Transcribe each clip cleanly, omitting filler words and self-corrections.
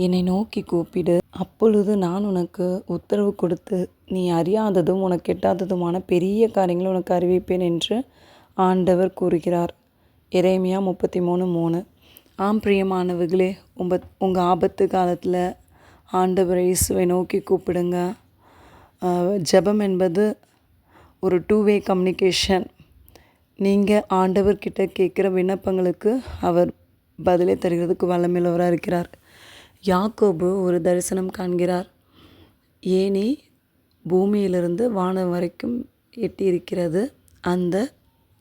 என்னை நோக்கி கூப்பிடு, அப்பொழுது நான் உனக்கு உத்தரவு கொடுத்து நீ அறியாததும் உனக்கு எட்டாததுமான பெரிய காரியங்களை உனக்கு அறிவிப்பேன் என்று ஆண்டவர் கூறுகிறார். எரேமியா 33:3. ஆம் பிரியமானவர்களே, உங்கள் ஆபத்து காலத்தில் ஆண்டவர் இயேசுவை நோக்கி கூப்பிடுங்க. ஜெபம் என்பது ஒரு 2-வே கம்யூனிகேஷன். நீங்கள் ஆண்டவர்கிட்ட கேட்குற விண்ணப்பங்களுக்கு அவர் பதிலை தருகிறதுக்கு வல்லமையுள்ளவராக இருக்கிறார். யாக்கோபு ஒரு தரிசனம் காண்கிறார். ஏணி பூமியிலிருந்து வானம் வரைக்கும் எட்டியிருக்கிறது. அந்த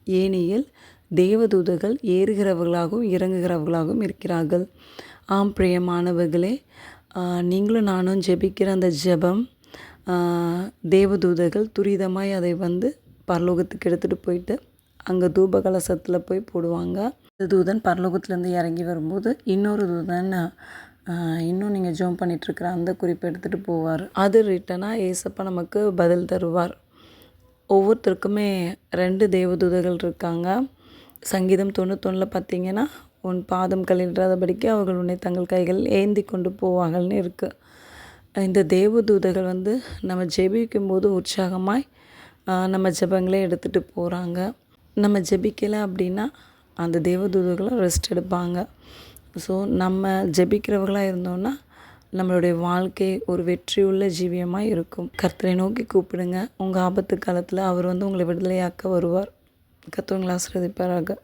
ஏணியில் தேவதூதர்கள் ஏறுகிறவர்களாகவும் இறங்குகிறவர்களாகவும் இருக்கிறார்கள். ஆம் பிரியமானவர்களே, நீங்களும் நானும் ஜெபிக்கிற அந்த ஜெபம், தேவதூதர்கள் துரிதமாய் அதை பரலோகத்துக்கு எடுத்துகிட்டு போயிட்டு அங்கே தூப கலசத்தில் போய் போடுவாங்க. தூதன் பரலோகத்துலேருந்து இறங்கி வரும்போது இன்னொரு தூதன் இன்னும் நீங்கள் ஜெபம் பண்ணிகிட்ருக்குற அந்த குறிப்பை எடுத்துகிட்டு போவார். அது ரிட்டனாக ஏசப்பா நமக்கு பதில் தருவார். ஒவ்வொருத்தருக்குமே 2 தேவதூதர்கள் இருக்காங்க. சங்கீதம் 91 பார்த்தீங்கன்னா, உன் பாதம் கல்லிடாதபடிக்கு அவர்கள் உன்னை தங்கள் கைகள் ஏந்தி கொண்டு போவாங்கள்னு இருக்குது. இந்த தேவதூதர்கள் நம்ம ஜெபிக்கும்போது உற்சாகமாய் நம்ம ஜெபங்களே எடுத்துகிட்டு போகிறாங்க. நம்ம ஜெபிக்கலை அப்படின்னா அந்த தேவதூதர்களும் ரெஸ்ட் எடுப்பாங்க. ஸோ நம்ம ஜெபிக்கிறவர்களாக இருந்தோன்னா நம்மளுடைய வாழ்க்கை ஒரு வெற்றியுள்ள ஜீவியமாக இருக்கும். கர்த்தரை நோக்கி கூப்பிடுங்க. உங்கள் ஆபத்து காலத்தில் அவர் உங்களை விடுதலையாக்க வருவார். கர்த்தர் உங்களை ஆசீர்வதிப்பாராக.